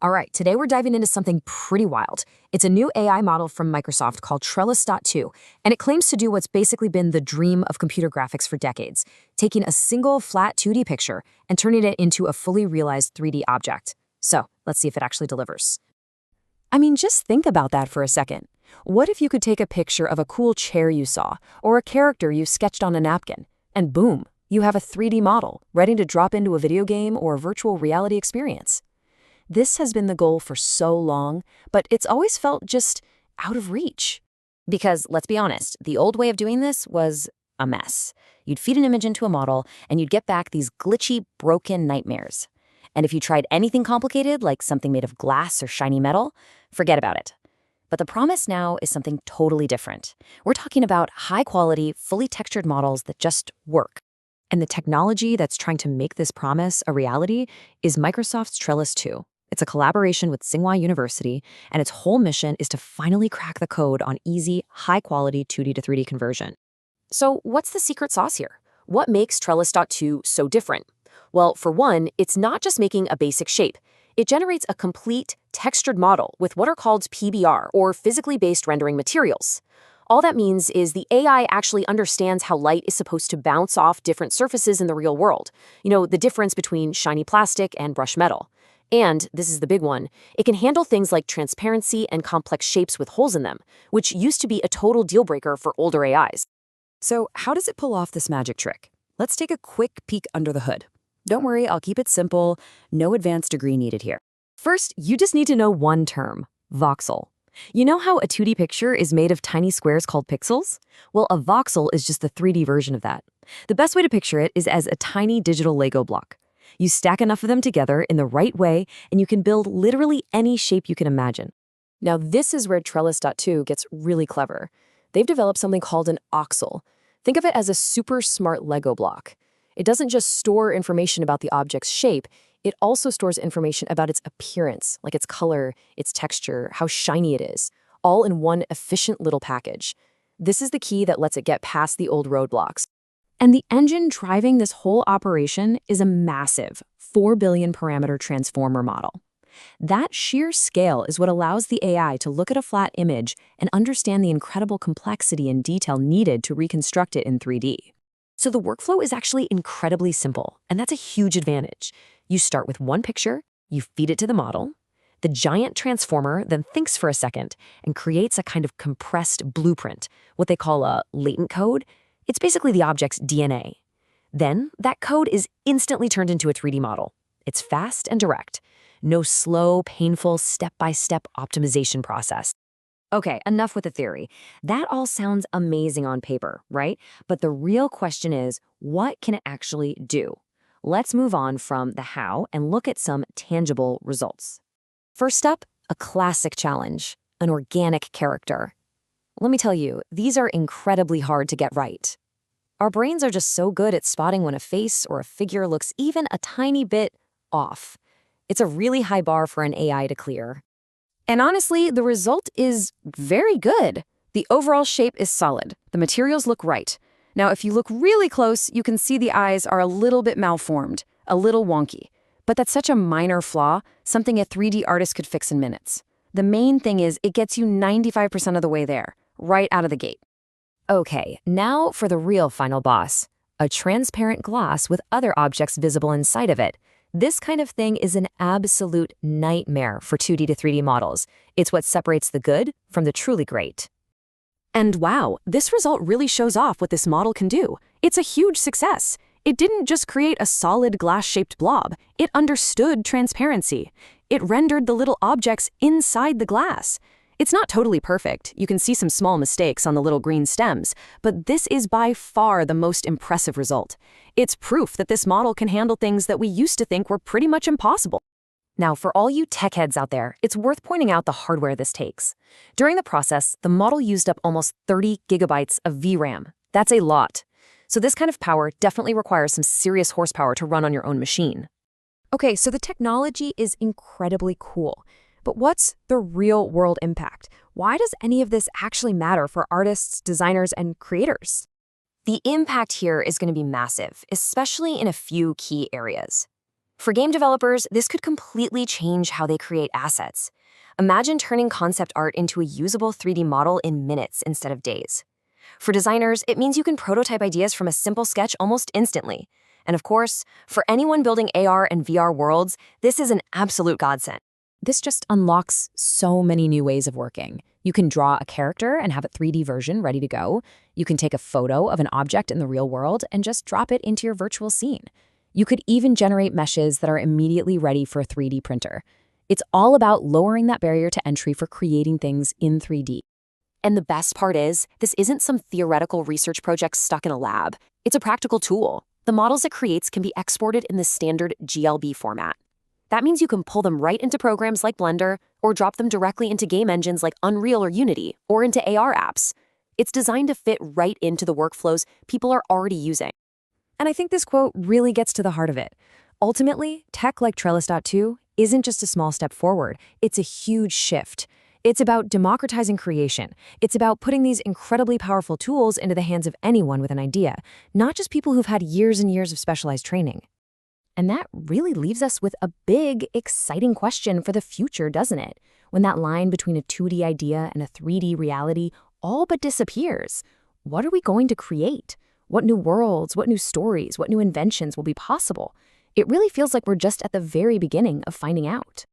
All right, today we're diving into something pretty wild. It's a new AI model from Microsoft called Trellis.2, and it claims to do what's basically been the dream of computer graphics for decades, taking a single flat 2D picture and turning it into a fully realized 3D object. So let's see if it actually delivers. I mean, just think about that for a second. What if you could take a picture of a cool chair you saw, or a character you sketched on a napkin, and boom, you have a 3D model ready to drop into a video game or a virtual reality experience? This has been the goal for so long, but it's always felt just out of reach. Because, let's be honest, the old way of doing this was a mess. You'd feed an image into a model, and you'd get back these glitchy, broken nightmares. And if you tried anything complicated, like something made of glass or shiny metal, forget about it. But the promise now is something totally different. We're talking about high-quality, fully textured models that just work. And the technology that's trying to make this promise a reality is Microsoft's Trellis.2. It's a collaboration with Tsinghua University, and its whole mission is to finally crack the code on easy, high-quality 2D to 3D conversion. So what's the secret sauce here? What makes Trellis.2 so different? Well, for one, it's not just making a basic shape. It generates a complete, textured model with what are called PBR, or physically based rendering materials. All that means is the AI actually understands how light is supposed to bounce off different surfaces in the real world. You know, the difference between shiny plastic and brushed metal. And, this is the big one, it can handle things like transparency and complex shapes with holes in them, which used to be a total deal breaker for older AIs. So how does it pull off this magic trick? Let's take a quick peek under the hood. Don't worry, I'll keep it simple, no advanced degree needed here. First, you just need to know one term, voxel. You know how a 2D picture is made of tiny squares called pixels? Well, a voxel is just the 3D version of that. The best way to picture it is as a tiny digital Lego block. You stack enough of them together in the right way, and you can build literally any shape you can imagine. Now, this is where Trellis.2 gets really clever. They've developed something called an oxel. Think of it as a super smart Lego block. It doesn't just store information about the object's shape, it also stores information about its appearance, like its color, its texture, how shiny it is, all in one efficient little package. This is the key that lets it get past the old roadblocks. And the engine driving this whole operation is a massive 4 billion parameter transformer model. That sheer scale is what allows the AI to look at a flat image and understand the incredible complexity and detail needed to reconstruct it in 3D. So the workflow is actually incredibly simple, and that's a huge advantage. You start with one picture, you feed it to the model. The giant transformer then thinks for a second and creates a kind of compressed blueprint, what they call a latent code. It's basically the object's DNA. Then, that code is instantly turned into a 3D model. It's fast and direct. No slow, painful, step-by-step optimization process. Okay, enough with the theory. That all sounds amazing on paper, right? But the real question is, what can it actually do? Let's move on from the how and look at some tangible results. First up, a classic challenge, an organic character. Let me tell you, these are incredibly hard to get right. Our brains are just so good at spotting when a face or a figure looks even a tiny bit off. It's a really high bar for an AI to clear. And honestly, the result is very good. The overall shape is solid. The materials look right. Now, if you look really close, you can see the eyes are a little bit malformed, a little wonky. But that's such a minor flaw, something a 3D artist could fix in minutes. The main thing is it gets you 95% of the way there, right out of the gate. Okay, now for the real final boss, a transparent glass with other objects visible inside of it. This kind of thing is an absolute nightmare for 2D to 3D models. It's what separates the good from the truly great. And wow, this result really shows off what this model can do. It's a huge success. It didn't just create a solid glass-shaped blob. It understood transparency. It rendered the little objects inside the glass. It's not totally perfect. You can see some small mistakes on the little green stems, but this is by far the most impressive result. It's proof that this model can handle things that we used to think were pretty much impossible. Now, for all you tech heads out there, it's worth pointing out the hardware this takes. During the process, the model used up almost 30 gigabytes of VRAM. That's a lot. So this kind of power definitely requires some serious horsepower to run on your own machine. Okay, so the technology is incredibly cool. But what's the real-world impact? Why does any of this actually matter for artists, designers, and creators? The impact here is going to be massive, especially in a few key areas. For game developers, this could completely change how they create assets. Imagine turning concept art into a usable 3D model in minutes instead of days. For designers, it means you can prototype ideas from a simple sketch almost instantly. And of course, for anyone building AR and VR worlds, this is an absolute godsend. This just unlocks so many new ways of working. You can draw a character and have a 3D version ready to go. You can take a photo of an object in the real world and just drop it into your virtual scene. You could even generate meshes that are immediately ready for a 3D printer. It's all about lowering that barrier to entry for creating things in 3D. And the best part is, this isn't some theoretical research project stuck in a lab. It's a practical tool. The models it creates can be exported in the standard GLB format. That means you can pull them right into programs like Blender or drop them directly into game engines like Unreal or Unity or into AR apps. It's designed to fit right into the workflows people are already using. And I think this quote really gets to the heart of it. Ultimately, tech like Trellis.2 isn't just a small step forward, it's a huge shift. It's about democratizing creation. It's about putting these incredibly powerful tools into the hands of anyone with an idea, not just people who've had years and years of specialized training. And that really leaves us with a big, exciting question for the future, doesn't it? When that line between a 2D idea and a 3D reality all but disappears, what are we going to create? What new worlds, what new stories, what new inventions will be possible? It really feels like we're just at the very beginning of finding out.